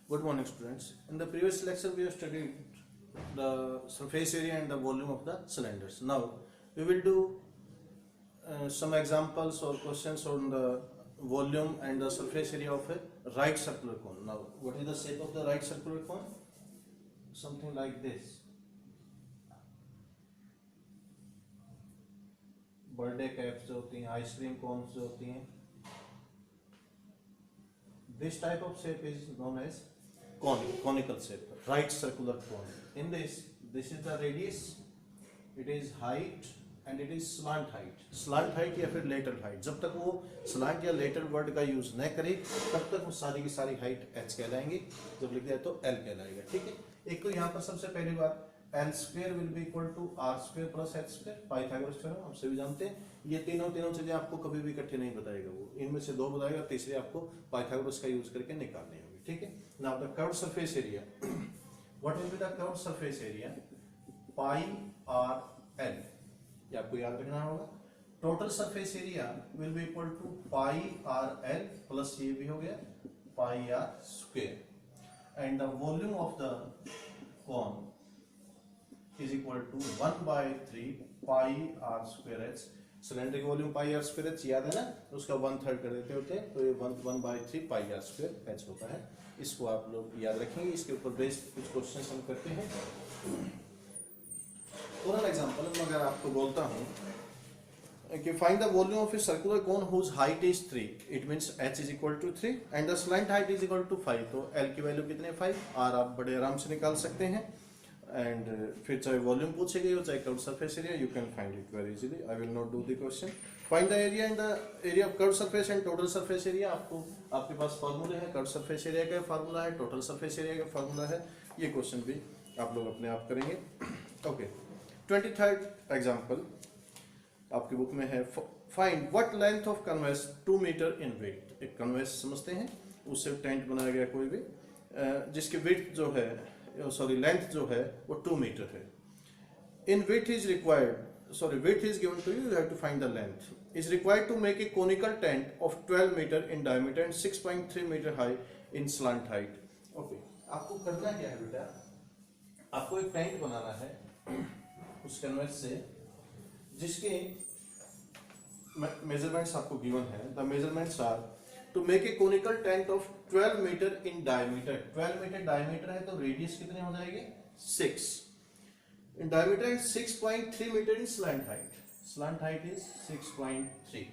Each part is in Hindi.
Good morning, students. In the previous lecture, we have studied the surface area and the volume of the cylinders. Now, we will do some examples or questions on the volume and the surface area of a right circular cone. Now, what is the shape of the right circular cone? Something like this. Birthday caps जो होती हैं, आइसक्रीम कोन्स जो होती हैं, this type of shape is known as conical shape, right circular cone. In this is the radius, it is height and it is slant height. Slant height या फिर lateral height. जब तक वो slant या lateral word का यूज न करे तब तक वो सारी की सारी height h कहलाएंगी. जब लिख दिया तो l कहलाएगा. ठीक है. एक तो यहाँ पर सबसे पहली बात l square will be equal to r square plus h square. Pythagoras theorem हम सभी जानते हैं. ये तीनों चीजें आपको कभी भी इकट्ठे नहीं बताएगा वो. इनमें से दो बताएगा, तीसरी आपको पाइथागोरस का यूज करके निकालनी होगी. ठीक है. Now the curved surface area. What will be the curved surface area? Pi r l. ये आपको याद रखना होगा. Total surface area will be equal to pi r l plus ये भी हो गया pi r square. And the volume of the cone is equal to 1 by 3 pi r square h. Cylinder का volume pi are square H याद है ना, उसका 1/3 कर देते होते हैं, तो ये 1 by 3 pi are square h होता है. इसको आप लोग याद रखेंगे. इसके ऊपर बेस्ड कुछ क्वेश्चंस हम करते हैं. और एग्जांपल में अगर आपको बोलता हूं कि find the volume of a circular cone whose height is 3, it means h is equal to 3 and the slant height is equal to 5. तो l की वैल्यू कितने 5, r आप बड़े आराम से निकाल सकते हैं. एंड फिर चाहे वॉल्यूम पूछे गए हो चाहे curved surface area, you can find it very easily. I will not do the question. Find the area and the area of curved surface and total surface area. आपको आपके पास फार्मूले हैं. कर्व्ड सरफेस एरिया का फार्मूला है, टोटल सरफेस एरिया का फार्मूला है. ये क्वेश्चन भी आप लोग अपने आप करेंगे. ओके. 23rd एग्जांपल आपकी बुक में है. Find what length of canvas 2 metre in width. एक कन्वेस समझते हैं, उससे टेंट बनाया गया कोई भी, जिसकी विड्थ जो है लेंथ जो है वो 2 मीटर है. In width is required, width is given to you, you have to find the length. Is required to make a conical tent of 12 metre in diameter and 6.3 metre high in slant height. Okay. आपको करना क्या है बेटा, आपको एक टेंट बनाना है उस कैनवस से जिसके मेजरमेंट्स आपको गिवन है. The measurements are to make a conical tent of 12 metre in diameter. 12 metre diameter है तो रेडियस कितने हो जाएगी 6 in diameter and 6.3 metre in slant height. Slant height is 6.3.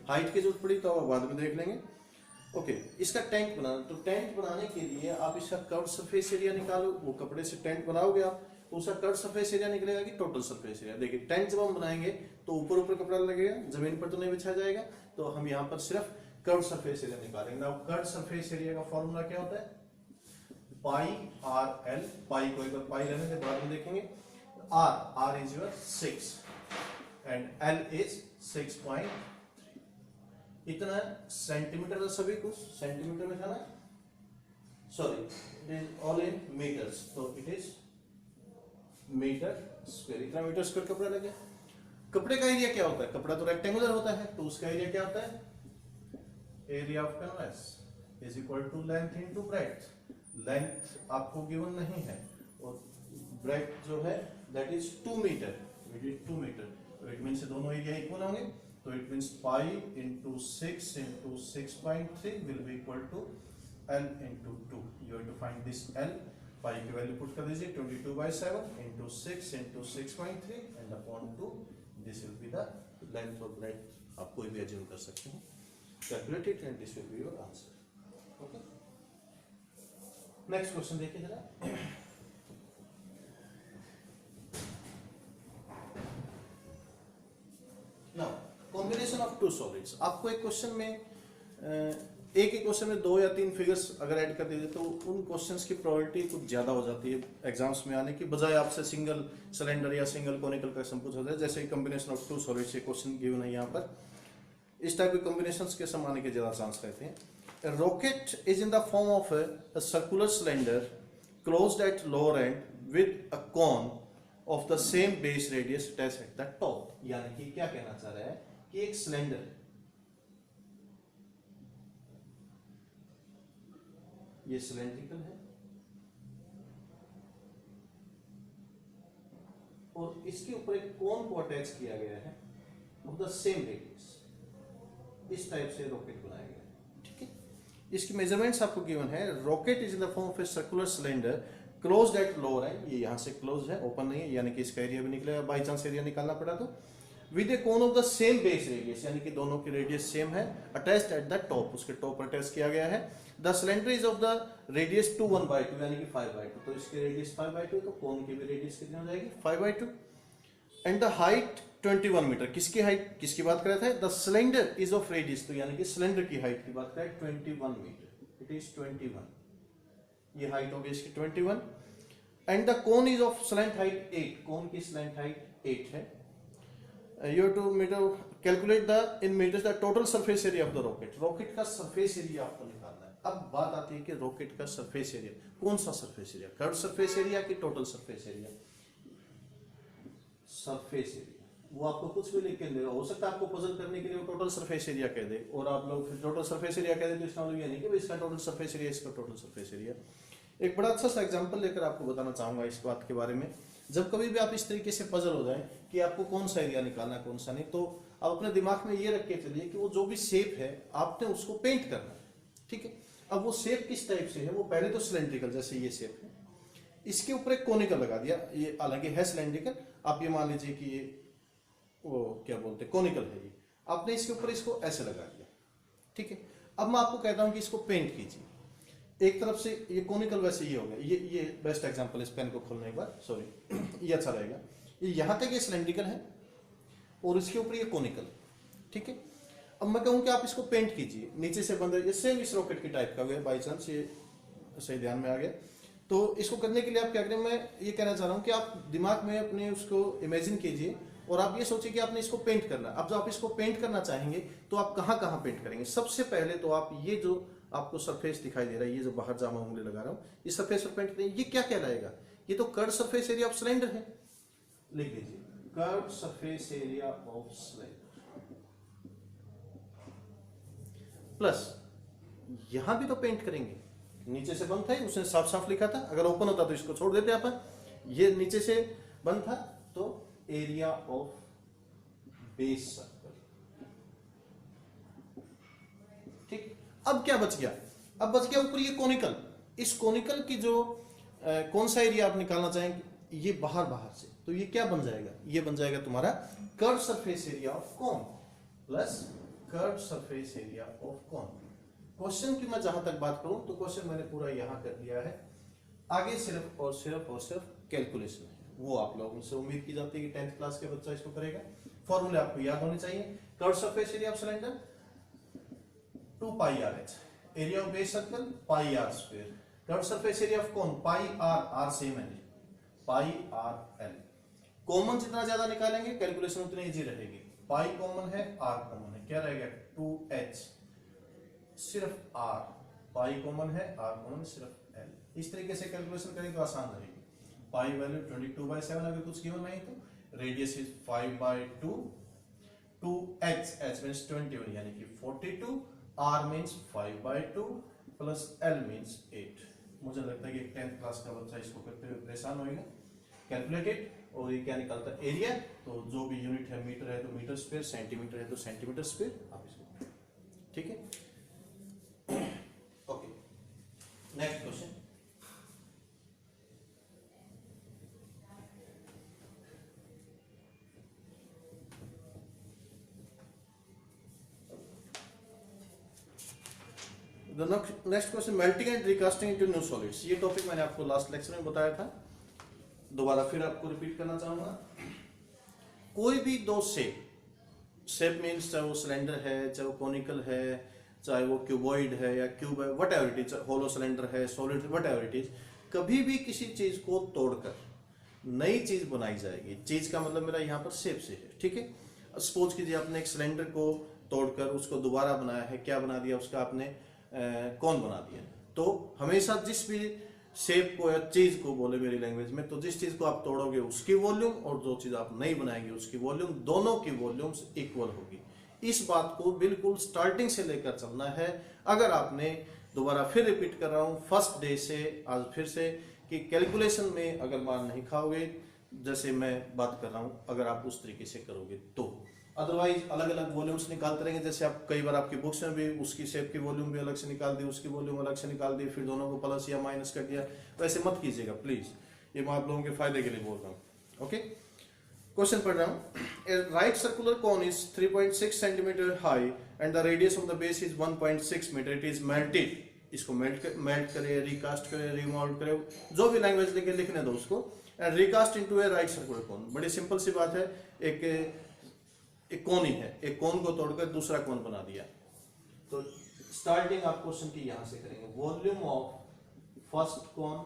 Height की जरूरत पड़ी तो आप बाद में देख लेंगे. ओके. इसका टेंट बनाना, तो टेंट बनाने के लिए आप इसका कर्व्ड सरफेस एरिया निकालो. वो कपड़े से टेंट बनाओगे आप, तो उसका कर्व्ड सरफेस एरिया निकलेगा कि टोटल सरफेस एरिया. देखिए टेंट जब हम बनाएंगे तो ऊपर कपड़ा लगेगा, जमीन पर तो नहीं बिछाया जाएगा. तो हम यहाँ पर सिर्फ कर्व्ड सरफेस एरिया निकालेंगे. नाउ कर्व्ड सरफेस एरिया का फॉर्मूला क्या होता है? Pi R L. पाई को एक बार पाई रहने से बाद में देखेंगे. R is your 6 and l is 6.3. इतना सेंटीमीटर सभी कुछ सेंटीमीटर में था ना, sorry it is all in metres, तो इट इज मीटर स्क्वायर. इतना मीटर स्क्वायर कपड़ा लगे. कपड़े का एरिया क्या होता है? कपड़ा तो रेक्टेंगुलर होता है, तो उसका एरिया क्या होता है? Area of canvas is equal to length into breadth. Length आपको गिवन नहीं है और ब्रेड्थ जो है that is 2 metre. It is 2 metre. तो इट मींस दोनों एरिया इक्वल होंगे. तो it means pi into 6 into 6.3 will be equal to l into 2. You have to find this l. Pi की वैल्यू पुट कर दीजिए 22/7 into 6 into 6.3 and upon 2. This will be the length और ब्रेड्थ. आप कोई भी अज्यूम कर सकते हैं. Calculate it and this will be your answer. Okay. Next question देखिए जरा. Now combination of two solids. आपको एक क्वेश्चन में एक ही क्वेश्चन में 2 या 3 फिगर्स अगर ऐड कर दीजिए तो उन क्वेश्चंस की प्रोबेबिलिटी कुछ ज्यादा हो जाती है एग्जाम्स में आने की बजाय. आपसे सिंगल सिलेंडर या सिंगल कोनिकल का क्वेश्चन पूछा जाए, जैसे combination of two solids question given है यहाँ पर. इस टाइप के कॉम्बिनेशंस के सम आने के ज्यादा चांस रहते हैं. A rocket is in the form of a circular cylinder closed at lower end with a cone of the same base radius attached at the top. यानी कि क्या कहना चाह रहा है कि एक सिलेंडर ये सिलेंड्रिकल है और इसके ऊपर एक कोन को अटैच किया गया है ऑफ द सेम रेडियस। इस टाइप से रॉकेट बनाया गया है, ठीक है। इसकी मेजरमेंट्स आपको गिवन है। Rocket is in the form of a circular cylinder closed at lower and, ये यहाँ से क्लोज है, ओपन नहीं है, यानी कि इसका एरिया भी निकलेगा बाई चांस एरिया निकालना पड़ा तो। With A cone of the same base radius, यानी कि दोनों की रेडियस सेम है, अटैच्ड एट द टॉप, उसके टॉप पर अटैच किया गया है। The cylinder is of the radius 2 1/2 यानी कि 5/2, तो इसकी रेडियस 5/2, तो कोन की भी रेडियस कितनी हो जाएगी 5/2। एंड द हाइट 21 मीटर, किसकी हाइट, किसकी बात कर रहा था, the cylinder is of radius, तो यानी कि सिलेंडर की हाइट की बात करें 21 मीटर, इट इज 21, ये हाइट होगी इसकी 21। And the cone is of slant height 8, कोन की स्लैंट हाइट 8 है। You have to meter calculate the in meters the total surface area of the rocket, rocket का सरफेस एरिया आपको निकालना है। अब बात आती है कि रॉकेट का सरफेस एरिया, कौन सा surface area, curve surface area कि total surface area. Surface area वो आपको कुछ भी लिख के देगा, हो सकता है आपको पजल करने के लिए वो टोटल सरफेस एरिया कह दे और आप लोग फिर टोटल सरफेस एरिया कह दे, तो इसका मतलब ये नहीं कि इसका टोटल सरफेस एरिया, इसका टोटल सरफेस एरिया। एक बड़ा अच्छा सा एग्जांपल लेकर आपको बताना चाहूंगा इस बात के बारे में। जब कभी भी आप इस तरीके से पजल हो जाए कि आपको कौन सा एरिया निकालना है कौन सा नहीं, तो आप अपने दिमाग में ये रख के चलिए कि वो जो भी शेप है आपने उसको पेंट करना है, ठीक है। अब वो शेप किस टाइप से है, वो पहले तो सिलेंड्रिकल, जैसे ये शेप है, इसके ऊपर एक कोनिकल लगा दिया, ये हालांकि है सिलेंड्रिकल, आप ये मान लीजिए कि ये वो क्या बोलते हैं कोनिकल है, ये आपने इसके ऊपर इसको ऐसे लगा दिया, ठीक है। अब मैं आपको कहता हूं कि इसको पेंट कीजिए। एक तरफ से ये कोनिकल, वैसे ये हो गया, ये बेस्ट एग्जांपल, इस पेन को खोलने एक बार, सॉरी ये अच्छा रहेगा। ये यहां तक ये सिलेंड्रिकल है और इसके ऊपर ये कोनिकल, ठीक है। अब मैं कहूं कि आप इसको पेंट कीजिए, नीचे से बंद है, सेम इस रॉकेट की टाइप का बाई चांस ये सही ध्यान में आ गया। तो इसको करने के लिए आप क्या करें, मैं ये कहना चाह रहा हूं कि आप दिमाग में अपने उसको इमेजिन कीजिए और आप ये सोचिए कि आपने इसको पेंट करना है। अब जब आप इसको पेंट करना चाहेंगे तो आप कहां कहां पेंट करेंगे। सबसे पहले तो आप ये जो आपको सरफेस दिखाई दे रहा है, ये जो बाहर जामा उंगली लगा रहा हूं, इस सरफेस पर पेंट करेंगे। ये क्या कहलाएगा, ये तो curve surface area of cylinder है, लिख लीजिए curve surface area of cylinder. Plus यहां भी तो पेंट करेंगे, नीचे से बंद था, उसने साफ साफ लिखा था, अगर ओपन होता तो इसको छोड़ देते आप, ये नीचे से बंद था, तो एरिया ऑफ बेस सर्कल, ठीक। अब क्या बच गया, अब बच गया ऊपर ये कोनिकल। इस कोनिकल की जो कौन सा एरिया आप निकालना चाहेंगे, ये बाहर बाहर से, तो ये क्या बन जाएगा, ये बन जाएगा तुम्हारा curve surface area of cone plus curve surface area of cone. Question की मैं जहां तक बात करूं तो क्वेश्चन मैंने पूरा यहां कर दिया है, आगे सिर्फ और सिर्फ कैलकुलेशन है, वो आप लोगों से उम्मीद की जाती है कि 10th क्लास के बच्चा इसको करेगा। फॉर्मूले आपको याद होने चाहिए, curve surface area of cylinder 2 pi r h, area of base circle pi are square, curve surface area of cone pi r, r same है पाई आर एल। कॉमन जितना ज्यादा निकालेंगे कैलकुलेशन उतनी इजी रहेगी। पाई कॉमन है, आर कॉमन है, क्या रहेगा 2h, सिर्फ आर, पाई कॉमन है, आर कॉमन सिर्फ एल। इस तरीके से कैलकुलेशन करेंगे तो आसान रहेगी। पाई वैल्यू 22/7, अगर कुछ गिवन नहीं तो radius is 5/2, 2h, h means 21 यानी कि 42, r means 5/2 plus l means 8। मुझे लगता है कि 10th क्लास का बच्चा इसको करते हुए परेशान होएगा। कैलकुलेटेड, और ये क्या निकलता है एरिया, तो जो भी यूनिट है, मीटर है तो मीटर स्क्वायर, सेंटीमीटर है तो सेंटीमीटर स्क्वायर, आप इसको, ठीक है। Okay, next question. Next question, melting and recasting into new solids. ये टॉपिक मैंने आपको लास्ट लेक्चर में बताया था, दोबारा फिर आपको रिपीट करना चाहूंगा। कोई भी दो शेप मीन्स चाहे वो सिलेंडर है, चाहे वो कोनिकल है, चाहे वो क्यूबॉइड है या क्यूब है, whatever it is, hollow cylinder है, solid, whatever it is, कभी भी किसी चीज को तोड़कर नई चीज बनाई जाएगी। चीज का मतलब मेरा यहाँ पर शेप से है, ठीक है। सपोज कीजिए आपने एक सिलेंडर को तोड़कर उसको दोबारा बनाया है, क्या बना दिया उसका आपने, कौन बना दिया। तो हमेशा जिस भी शेप को या चीज को बोले मेरी लैंग्वेज में, तो जिस चीज को आप तोड़ोगे उसकी वॉल्यूम और जो चीज आप नहीं बनाएंगे उसकी वॉल्यूम, दोनों की वॉल्यूम्स इक्वल होगी। इस बात को बिल्कुल स्टार्टिंग से लेकर चलना है। अगर आपने दोबारा फिर रिपीट कर रहा हूँ फर्स्ट डे से आज फिर से कि कैलकुलेशन में अगर मार नहीं खाओगे, जैसे मैं बात कर रहा हूँ, अगर आप उस तरीके से करोगे तो अदरवाइज अलग अलग वॉल्यूम्स निकालते रहेंगे। जैसे आप कई बार आपकी बुक्स में भी उसकी शेप की वॉल्यूम भी अलग से निकाल दी, उसकी वॉल्यूम अलग से निकाल दी, फिर दोनों को प्लस या माइनस कर दिया, वैसे मत कीजिएगा प्लीज, ये मैं आप लोगों के फायदे के लिए बोल रहा हूँ। ओके, क्वेश्चन पढ़ रहा हूँ। Right circular cone is 3.6 centimetre high and the radius of the base is 1.6 metre, it is melted. इसको मेल्ट करे, रिकास्ट करे, रिमोल्ड करे, जो भी लैंग्वेज लेके लिखने दो उसको, and recast into a right circular cone. बड़ी सिंपल सी बात है, एक कोन ही है, एक कोन को तोड़कर दूसरा कोन बना दिया। तो स्टार्टिंग आप क्वेश्चन की यहां से करेंगे, वॉल्यूम ऑफ फर्स्ट कोन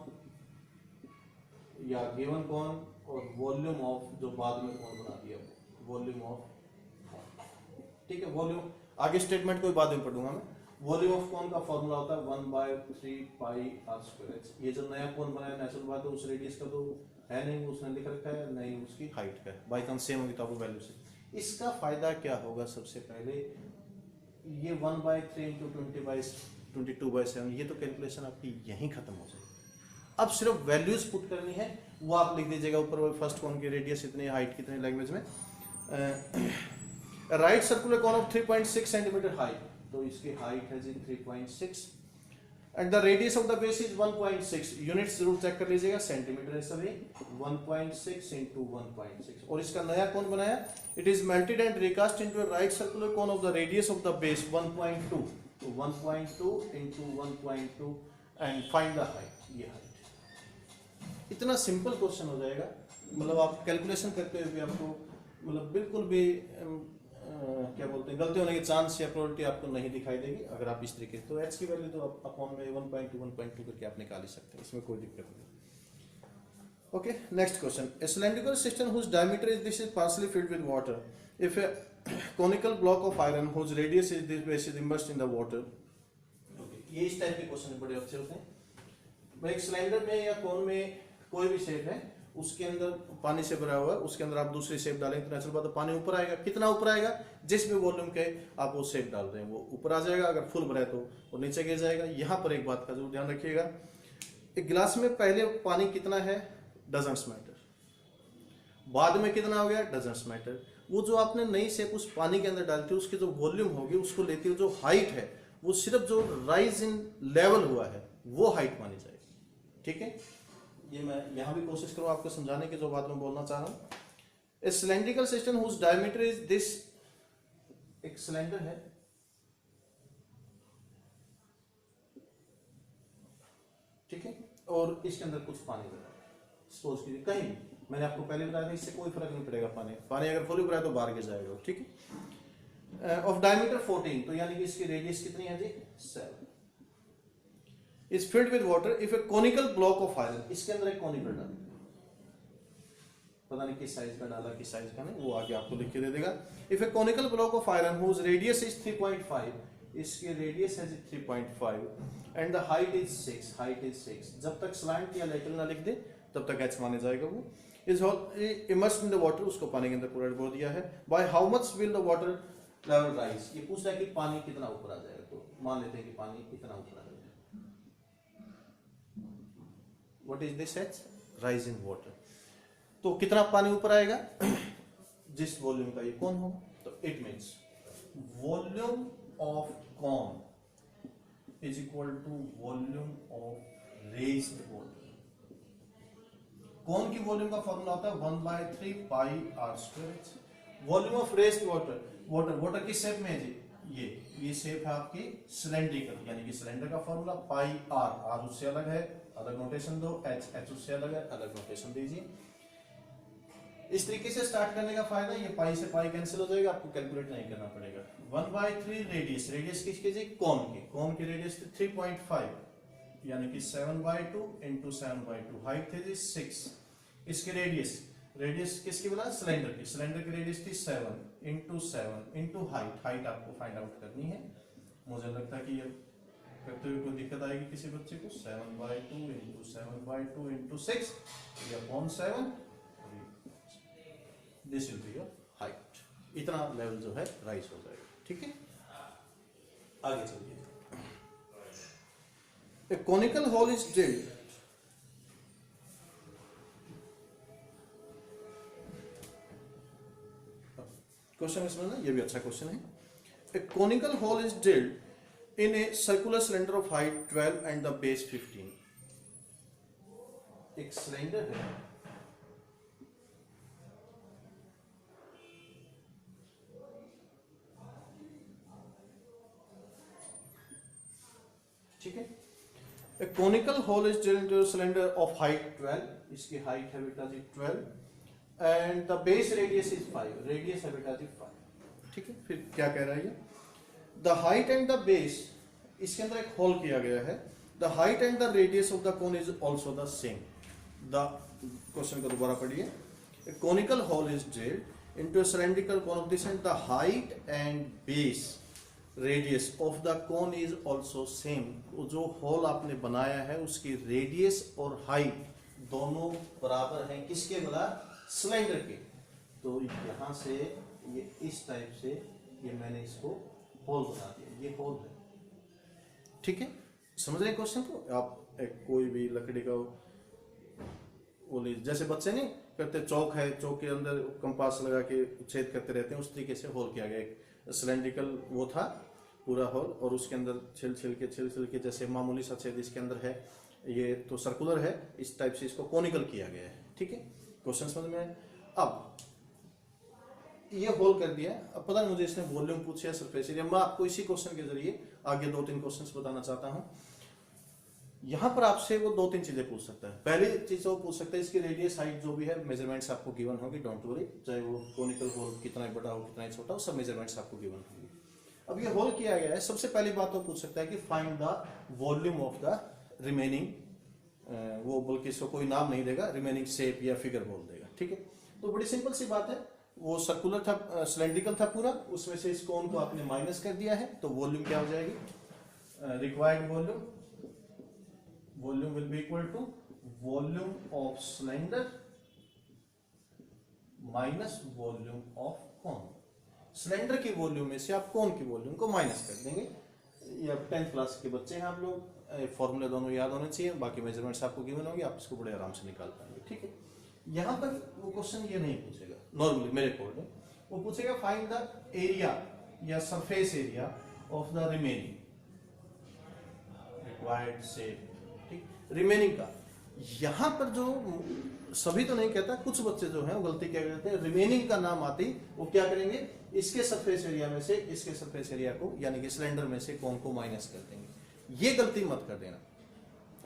या गिवन कोन और वॉल्यूम ऑफ जो बाद में कोन बना दिया, वॉल्यूम ऑफ, ठीक है। वॉल्यूम आगे स्टेटमेंट कोई बाद में पढ़ूंगा मैं। वॉल्यूम ऑफ कोन का फॉर्मूला होता है 1/3 पाई आर स्क्वायर। ये जो नया कोन बनाया नेचुरल बात है, उस रेडियस का तो है नहीं, उसने लिख रखा है, नहीं उसकी हाइट का है, बाई चांस सेम होगी तो आपको वैल्यू से। इसका फायदा क्या होगा, सबसे पहले ये 1/3 इंटू 22/7, ये तो कैलकुलेशन आपकी यहीं खत्म हो जाएगी। अब सिर्फ वैल्यूज पुट करनी है, वो आप लिख दीजिएगा ऊपर, फर्स्ट कोन की रेडियस इतनी, हाइट कितनी लैंग्वेज में। Right circular cone of 3.6 centimetre high, तो इसकी हाइट है जी 3.6 and the radius of the base is 1.6। Units जरूर चेक कर लीजिएगा, सेंटीमीटर है सभी, 1.6 इंटू 1.6। और इसका नया कोन बनाया, it is melted and recast into a right circular cone of the radius of the base 1.2, तो 1.2 into 1.2 and find the height. ये हाइट, इतना सिंपल क्वेश्चन हो जाएगा। मतलब आप कैलकुलेशन करते हुए भी आपको मतलब बिल्कुल भी क्या बोलते हैं, गलती होने के चांस या प्रोबेबिलिटी आपको नहीं दिखाई देगी अगर आप इस तरीके से। तो एच की वैल्यू तो आप अपॉन में 1.2 करके आप निकाल ही सकते हैं, इसमें कोई दिक्कत नहीं। Okay, next question. A cylindrical system whose diameter is this is partially filled with water if a conical block of iron whose radius is this base is immersed in the water. Okay, ये इस टाइप के क्वेश्चन बड़े अच्छे होते हैं। एक सिलेंडर में या कोन में कोई भी शेप है, उसके अंदर पानी से भरा हुआ है, उसके अंदर आप दूसरी शेप डालेंगे तो नेचुरल बात है पानी ऊपर आएगा। कितना ऊपर आएगा, जिस भी वॉल्यूम के आप वो शेप डाल रहे हैं वो ऊपर आ जाएगा, अगर फुल भरा है तो वो नीचे गिर जाएगा। यहाँ पर एक बात का जरूर ध्यान रखिएगा, एक गिलास में पहले पानी कितना है डजंट्स मैटर, बाद में कितना हो गया डजंट्स मैटर। वो जो आपने नई शेप उस पानी के अंदर डालती है, उसकी जो वॉल्यूम होगी उसको लेती है, जो हाइट है वो सिर्फ जो राइज इन लेवल हुआ है वो हाइट मानी जाएगी। ठीक है, ये मैं यहां भी कोशिश करूं आपको समझाने की जो बात मैं बोलना चाह रहा हूं। A cylindrical system whose diameter is this, एक सिलेंडर है, ठीक है, और इसके अंदर कुछ पानी भरा है। सपोज कीजिए कहीं, मैंने आपको पहले बताया था इससे कोई फर्क नहीं पड़ेगा, पानी अगर फुल भरा है तो बाहर गिर जाएगा, ठीक है। ऑफ डायमीटर 14, तो यानी कि इसकी रेडियस कितनी है जी 7, is filled with water if a conical block of iron, इसके अंदर एक conical डाल, पता नहीं किस साइज का डाला किस साइज का नहीं, वो आगे आपको लिख के दे देगा। if a conical block of iron whose radius is 3.5, इसकी रेडियस है 3.5 and the height is 6, height is 6, जब तक slant या lateral ना लिख दे तब तक h माने जाएगा। वो is immersed in the water, उसको पानी के अंदर पूरा डुबो दिया है। by how much will the water level rise, ये पूछ रहा है कि पानी कितना ऊपर आ जाएगा, तो मान लेते हैं कि पानी कितना ऊपर आ जाएगा। What is this H? Rise in water, तो कितना पानी ऊपर आएगा जिस वॉल्यूम का ये कौन होगा, तो it means volume of cone is equal to volume of raised water. कौन की वॉल्यूम का फॉर्मूला होता है 1/3 pi are square. Volume of raised water, water किस शेप में है जी, ये शेप है आपकी सिलेंड्रिकल, यानी कि सिलेंडर का फॉर्मूला पाई आर उससे अलग है, अलग नोटेशन दो, एच उससे अलग है, अलग नोटेशन दीजिए। इस तरीके से स्टार्ट करने का फायदा, ये पाई से पाई कैंसिल हो जाएगा, आपको कैलकुलेट नहीं करना पड़ेगा। 1/3 रेडियस किसकी जी, कौन की रेडियस थी 3.5, यानी कि 7/2 इंटू 7/2, हाइट थी 6, इसकी रेडियस किसकी बोला, सिलेंडर की रेडियस थी 7 इंटू हाइट आपको फाइंड आउट करनी है। मुझे लगता है कि ये करते हुए कोई दिक्कत आएगी किसी बच्चे को। 7/2 इंटू 7/2 इंटू 6 या upon 7, this will be your height. इतना लेवल जो है राइज हो जाएगा, ठीक है। आगे चलिए, A conical hole is drilled. Question में समझना, ये भी अच्छा क्वेश्चन है. A conical hole is drilled in a circular cylinder of height 12 and the base 15. एक सिलेंडर है, ठीक है. A conical hole is drilled into a cylinder of height 12. इसकी हाइट है बेटा जी 12 and the base radius is 5. Radius है बेटा जी 5. ठीक है. फिर क्या कह रहा है ये? The height and the base, इसके अंदर एक होल किया गया है. The height and the radius of the cone is also the same. The question को दोबारा पढ़िए. A conical hole is drilled into a cylindrical cone of this and the height and base radius of the cone is also same. जो होल आपने बनाया है उसकी रेडियस और हाइट दोनों बराबर हैं. किसके बोला? सिलेंडर के. तो यहां से ये इस टाइप से ये मैंने इसको होल बना दिया. ये होल है. ठीक है. समझ रहे क्वेश्चन को? आप कोई भी लकड़ी का वो जैसे बच्चे नहीं करते, चौक है, चौक के अंदर कंपास लगा के छेद करते रहते हैं, उस तरीके से होल किया गया. एक सिलेंड्रिकल वो था पूरा होल और उसके अंदर छिल छिल के जैसे मामूली सा छेद इसके अंदर है. ये तो सर्कुलर है, इस टाइप से इसको कोनिकल किया गया है. ठीक है. क्वेश्चन समझ में आया? अब ये होल कर दिया. अब पता नहीं मुझे इसने वॉल्यूम पूछा, सरफेस एरिया. मैं आपको इसी क्वेश्चन के जरिए आगे 2-3 क्वेश्चंस बताना चाहता हूं. यहां पर आपसे वो 2-3 चीजें पूछ सकता है. पहली चीज वो पूछ सकता है इसकी रेडियस हाइट जो भी है, मेजरमेंट्स आपको गिवन होगी. डोंट वरी, चाहे वो कोनिकल होल कितना बड़ा हो कितना छोटा हो, सब मेजरमेंट्स आपको गिवन होंगे. अब ये होल किया गया है. सबसे पहली बात वो पूछ सकता है कि find the volume of the remaining. वो बल्कि इसको कोई नाम नहीं देगा, रिमेनिंग शेप या फिगर बोल देगा. ठीक है. तो बड़ी सिंपल सी बात है. वो सर्कुलर था, सिलेंड्रिकल था पूरा, उसमें से इस कोन को आपने माइनस कर दिया है. तो वॉल्यूम क्या हो जाएगी? Required volume will be equal to volume of cylinder minus volume of cone. Cylinder की वॉल्यूम में से आप कोन की वॉल्यूम को माइनस कर देंगे. या 10th क्लास के बच्चे हैं आप लोग, फॉर्मूले दोनों याद होने चाहिए. बाकी मेजरमेंट्स आपको गिवन होंगे, आप इसको बड़े आराम से निकाल पाएंगे. ठीक है. यहां पर वो क्वेश्चन ये नहीं पूछेगा नॉर्मली मेरे कोड में. वो पूछेगा फाइंड द एरिया या surface area of the remaining required shape. ठीक. रिमेनिंग का यहां पर जो सभी तो नहीं कहता, कुछ बच्चे जो हैं वो गलती क्या करते हैं, रिमेनिंग का नाम आती वो क्या करेंगे, इसके सरफेस एरिया में से इसके सरफेस एरिया को यानी कि सिलेंडर में से कोन को माइनस कर देंगे. ये गलती मत कर देना.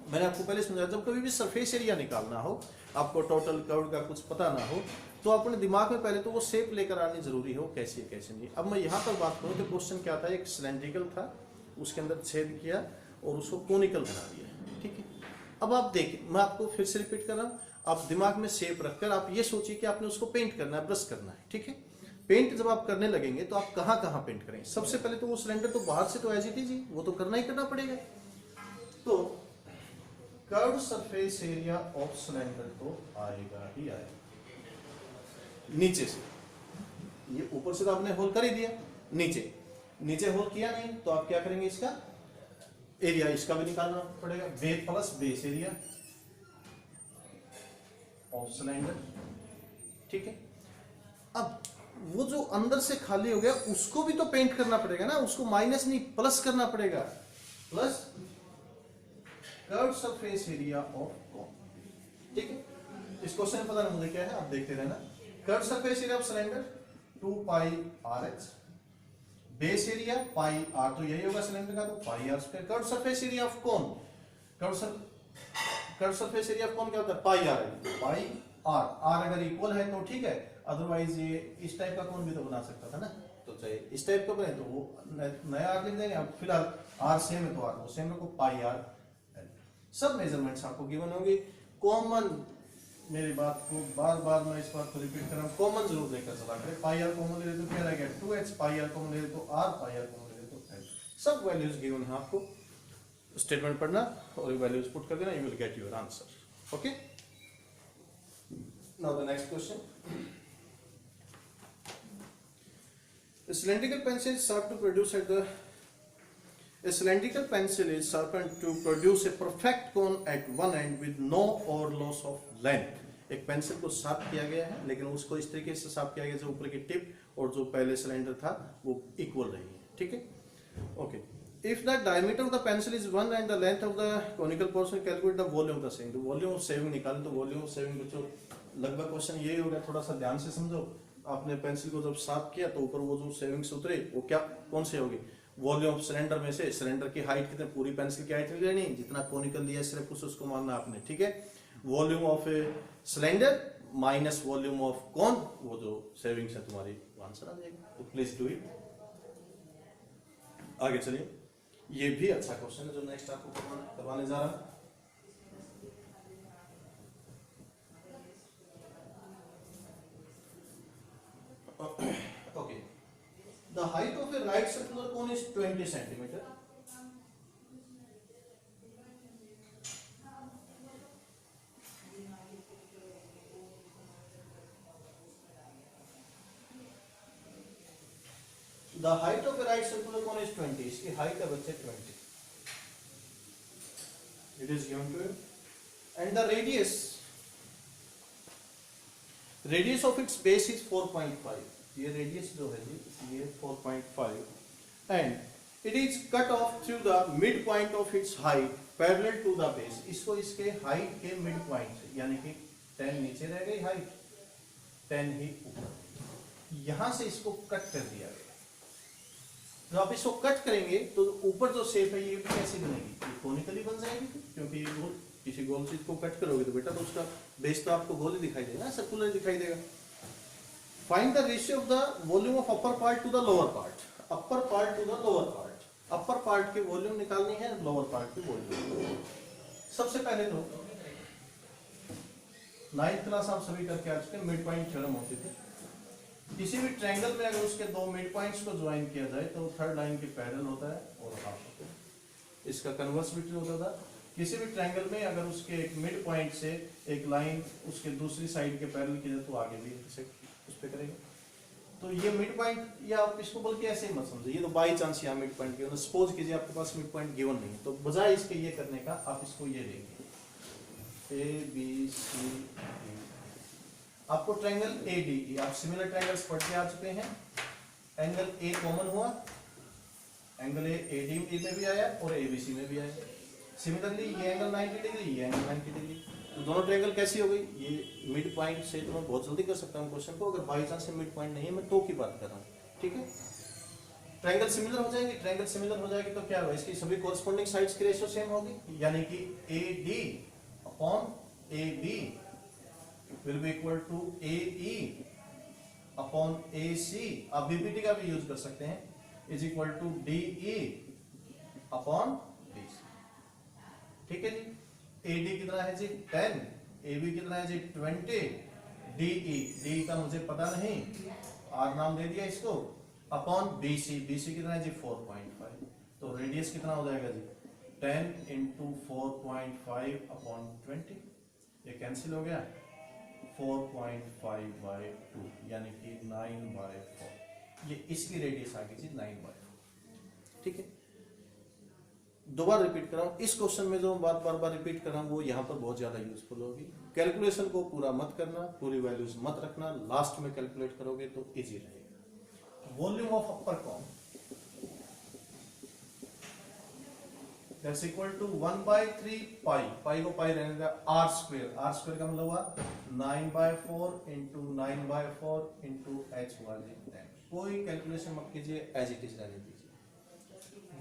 मैंने आपको पहले समझाया, जब कभी भी सरफेस एरिया निकालना हो, आपको टोटल कर्व का कुछ पता ना हो, तो अपने दिमाग में पहले तो वो शेप लेकर आनी जरूरी हो, कैसी है कैसे नहीं. अब मैं यहाँ पर बात करूँ तो क्वेश्चन क्या था, एक सिलेंड्रिकल था, उसके अंदर छेद किया और उसको कोनिकल बना दिया. ठीक है. अब आप देखिए, मैं आपको फिर से रिपीट कर रहा हूँ. आप दिमाग में शेप रखकर आप ये सोचिए कि आपने उसको पेंट करना है, ब्रश करना है. ठीक है. पेंट जब आप करने लगेंगे तो आप कहाँ कहाँ पेंट करेंगे? सबसे पहले तो वो सिलेंडर तो बाहर से तो एज इट इज ही, वो तो करना ही करना पड़ेगा. तो curve surface area of cylinder तो आएगा ही आएगा. नीचे से, ये ऊपर से तो आपने होल कर ही दिया, नीचे होल किया नहीं, तो आप क्या करेंगे, इसका एरिया इसका भी निकालना पड़ेगा. Plus base area of cylinder. ठीक है. अब वो जो अंदर से खाली हो गया उसको भी तो पेंट करना पड़ेगा ना, उसको माइनस नहीं प्लस करना पड़ेगा. Plus curve surface area of कोन. ठीक है. इस क्वेश्चन पता नहीं मुझे क्या है, आप देखते रहना. Curve surface area of cylinder 2 pi RH, base area pi R, तो यही होगा सिलेंडर का, तो पाई R². Curve surface area of cone, curve surface area of कोन क्या होता है, पाई R. पाई R अगर इक्वल है तो ठीक है, अदरवाइज ये इस टाइप का कोन भी तो बना सकता था ना. तो चाहे इस टाइप का बने तो वो नया R लिख देंगे. अब फिलहाल R सेम है तो R को सेम रखो, पाई R. सब मेजरमेंट्स आपको गिवन होंगे. कॉमन, मेरी बात को बार बार मैं इस बात को रिपीट कर रहा हूँ, कॉमन जरूर लेकर चला करें. पाई R कॉमन ले तो क्या रहेगा 2H, पाई R कॉमन ले तो R, पाई R कॉमन ले तो H. सब वैल्यूज गिवन है आपको. स्टेटमेंट पढ़ना और वैल्यूज पुट कर देना, you will get your answer. Okay. Now the next question. The cylindrical pencil is served to produce at the A cylindrical pencil is sharpened to produce a perfect cone at one end with no or loss of length. एक पेंसिल को शार्प किया गया है, लेकिन उसको इस तरीके से शार्प किया गया जो ऊपर की टिप और जो पहले सिलेंडर था वो इक्वल रही है, ठीक है। Okay, if the diameter of the pencil is 1 and the length of the conical portion, calculate the volume of the saving. तो वॉल्यूम ऑफ सेविंग निकालें, तो वॉल्यूम ऑफ सेविंग बच्चों लगभग क्वेश्चन यही होगा, थोड़ा सा ध्यान से समझो। आपने पेंसिल को जब शार्प किया तो ऊपर वो जो सेविंग्स उतरे वो क्या कौन से होगी, वॉल्यूम ऑफ सिलेंडर में से। सिलेंडर की हाइट कितने, पूरी पेंसिल की हाइट नहीं लेनी, जितना कोनिकल लिया सिर्फ कुछ उसको मानना आपने, ठीक है। Volume of cylinder minus volume of कौन, वो जो सेविंग्स है तुम्हारी आंसर आ जाएगा। तो प्लीज डू इट। आगे चलिए, ये भी अच्छा क्वेश्चन है जो नेक्स्ट आपको करवाने जा रहा है। Okay, the height of a right circular cone is 20 centimeter. The height of a right circular cone is 20. इसकी height है बच्चे 20. It is given to you. And the radius of its base is 4.5. ये radius जो है जी ये 4.5 and it is cut off through the midpoint of its height parallel to the base. इसको इसके height के midpoint से, यानी कि 10 नीचे रह गई height, 10 ही ऊपर, यहां से इसको कट कर दिया गया। जब आप इसको कट करेंगे तो ऊपर जो शेप है ये भी कैसी बनेगी, ये कोनिकली बन जाएगी, क्योंकि ये गोल, किसी गोल चीज को कट करोगे तो बेटा तो उसका बेस तो आपको गोल ही दिखाई देगा, सर्कुलर दिखाई देगा। Find the ratio of the volume of upper part two the lower part, upper part two the lower part, upper part की वॉल्यूम निकालनी है, लोअर पार्ट की वॉल्यूम। सबसे पहले तो 9th क्लास आप सभी करके आ चुके, मिड पॉइंट थ्योरम होती थी। किसी भी ट्रायंगल में अगर उसके दो मिड पॉइंट्स को ज्वाइन किया जाए तो थर्ड लाइन के पैरेलल होता है और हाफ होता है। इसका कन्वर्स भी होता था, किसी भी ट्रायंगल में अगर उसके एक मिड पॉइंट से एक लाइन उसके दूसरी साइड के पैरेलल की जाए तो आगे भी उस पे करेंगे। तो ये मिड पॉइंट, या आप इसको बल्कि ऐसे ही मत समझिए, ये तो बाई चांस यहाँ मिड पॉइंट गिवन, सपोज कीजिए आपके पास मिड पॉइंट गिवन नहीं है, तो बजाय इसके ये करने का आप इसको ये लेंगे ए बी सी डी। आपको ट्रायंगल ए डी, आप सिमिलर ट्रायंगल्स पढ़ के आ चुके हैं। एंगल ए कॉमन हुआ, एंगल ए डी में भी आया और ए बी सी में भी आया। सिमिलरली ये एंगल 90 डिग्री, ये एंगल 90 डिग्री, तो दोनों ट्रायंगल कैसी हो गई, ये मिड पॉइंट से तो मैं बहुत जल्दी कर सकता हूँ क्वेश्चन को, अगर बाई चांस से मिड पॉइंट नहीं है, मैं तो की बात कर रहा हूँ, ठीक है। ट्रायंगल सिमिलर हो जाएगी, ट्रायंगल सिमिलर हो जाएगी तो क्या होगा, इसकी सभी कोरस्पॉन्डिंग साइड्स की रेशियो सेम होगी, यानी कि A D upon A B will be equal to AE upon AC, आप BPT का भी यूज कर सकते हैं, is equal to DE upon DC, ठीक है जी। AD कितना है जी 10, AB कितना है जी 20, DE का मुझे पता नहीं, R नाम दे दिया इसको, अपॉन BC कितना है जी 4.5, तो रेडियस कितना हो जाएगा जी 10 into 4.5 upon 20, ये कैंसिल हो गया, 4.5/2 यानी कि 9/4, ये इसकी रेडियस आ गई थी 9/4, ठीक है। दोबारा रिपीट कर रहा हूं, इस क्वेश्चन में जो बात बार बार रिपीट कर रहा हूं वो यहां पर बहुत ज्यादा यूजफुल होगी। कैलकुलेशन को पूरा मत करना, पूरी वैल्यूज मत रखना, लास्ट में कैलकुलेट करोगे तो इजी रहेगा। Volume of upper cone that's equal to 1/3 pi, pi को पाई रहने का, r स्क्वायर का मतलब हुआ 9/4 into 9/4 into h वाले 10। कोई कैलकुलेशन मत कीजिए, एज इट इज रहने दीजिए।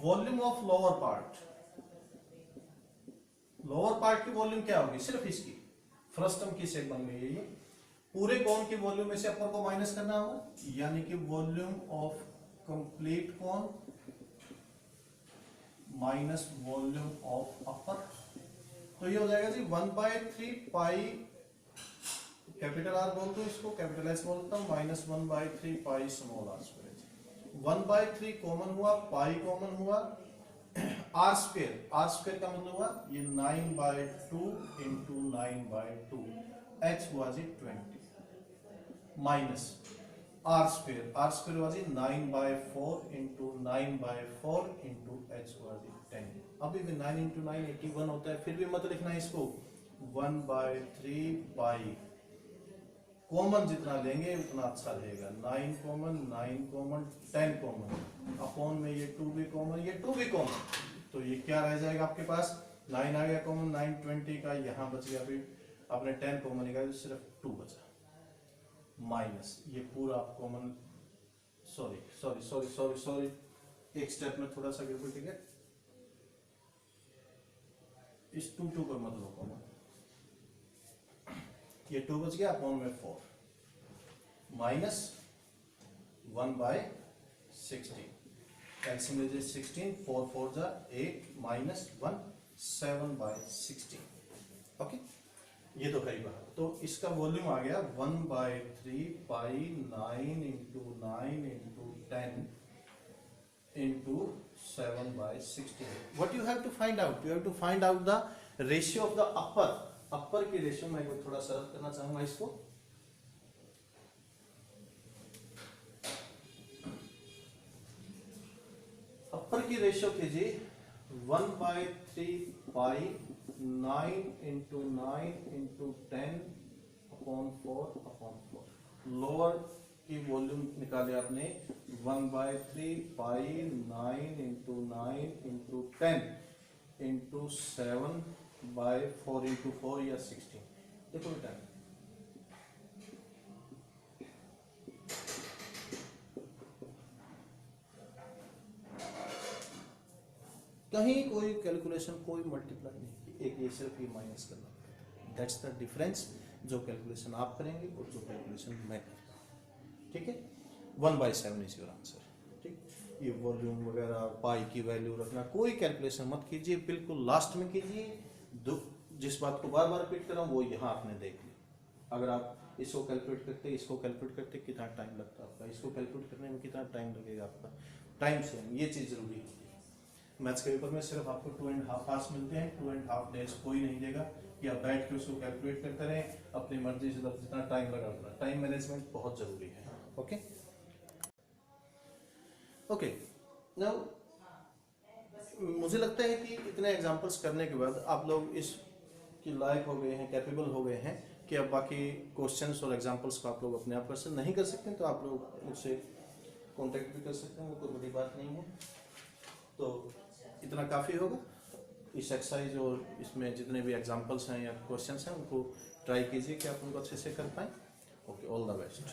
वॉल्यूम ऑफ लोअर पार्ट की वॉल्यूम क्या होगी, सिर्फ इसकी फ्रस्टम की शेप बन गई है ये, पूरे कोन की वॉल्यूम में से अपर को माइनस करना होगा, यानी कि volume of complete cone minus volume of अपर, तो ये हो जाएगा जी 1/3 पाई, कैपिटल आर बोल दो इसको, कैपिटल एस बोलता हूं, minus 1/3 pi small R square. 1/3 common हुआ, पाई कॉमन हुआ, आर स्क्वायर का मतलब हुआ ये 9/2 into 9/2, एच हुआ जी 20, माइनस आर स्क्वायर वाजी 9/4 इंटू 9/4 इंटू एच वाजी 10। अभी भी 9 इंटू 9 81 होता है, फिर भी मत लिखना इसको 1/3 पाई, कॉमन जितना लेंगे उतना अच्छा रहेगा। 9 कॉमन, 9 कॉमन, 10 कॉमन, अपॉन में ये 2 भी कॉमन, ये 2 भी कॉमन, तो ये क्या रह जाएगा आपके पास 9 आ गया कॉमन, 9 20 का यहाँ बच गया, फिर आपने 10 कॉमन निकाला तो सिर्फ 2 बचा, माइनस ये पूरा आप common, sorry sorry sorry sorry sorry एक स्टेप में थोड़ा सा गड़बड़, ठीक है, इस 2 2 को मत लो कॉमन, ये 2 बच गया, अपॉन में 4 माइनस 1/16, कैल्सियम लीजिए 16, 4 4 जा 8 माइनस 1 7/16। ओके, ये तो कई बार, तो इसका वॉल्यूम आ गया 1/3 pi 9 into 9 into 10 into 7/16। What you have to find out, you have to find out the ratio of the upper की रेशियो। मैं थोड़ा सा रफ करना चाहूंगा इसको, अपर की रेशियो कीजिए 1/3 pi 9 into 9 into 10 upon 4। Lower की वॉल्यूम निकाले आपने 1/3 pi 9 into 9 into 10 into 7/4 into 4 या 16। देखो बेटा, कहीं कोई कैलकुलेशन, कोई मल्टीप्लाई नहीं, एक ये सिर्फ ये माइनस करना, दैट्स द डिफरेंस, जो कैलकुलेशन आप करेंगे और जो कैलकुलेशन मैं करता हूँ, ठीक है। 1/7 इज योर आंसर, ठीक। ये वॉल्यूम वगैरह पाई की वैल्यू रखना, कोई कैलकुलेशन मत कीजिए, बिल्कुल लास्ट में कीजिए। जिस बात को बार बार रिपीट कर रहा हूँ वो यहाँ आपने देख लिया। अगर आप इसको कैलकुलेट करते, इसको कैलकुलेट करते, कितना टाइम लगता है आपका, इसको कैलकुलेट करने में कितना टाइम लगेगा आपका, टाइम से ये चीज़ जरूरी होती है। मैथ्स के पेपर में सिर्फ आपको 2.5 आवर्स मिलते हैं, 2.5 डेज कोई नहीं देगा कि आप बैठ के उसको कैलकुलेट करते रहें अपनी मर्जी से, जितना टाइम लगा उतना। टाइम मैनेजमेंट बहुत जरूरी है। ओके ओके, नाउ मुझे लगता है कि इतने एग्जांपल्स करने के बाद आप लोग इस की लायक हो गए हैं, कैपेबल हो गए हैं कि अब बाकी क्वेश्चंस और एग्जांपल्स को आप लोग अपने आप कर सकते, नहीं कर सकते तो आप लोग मुझसे कांटेक्ट भी कर सकते हैं, वो कोई बड़ी बात नहीं है। तो इतना काफ़ी होगा इस एक्सरसाइज और इसमें जितने भी एग्जांपल्स हैं या क्वेश्चंस हैं उनको ट्राई कीजिए कि आप उनको अच्छे से कर पाएँ। Okay, all the best.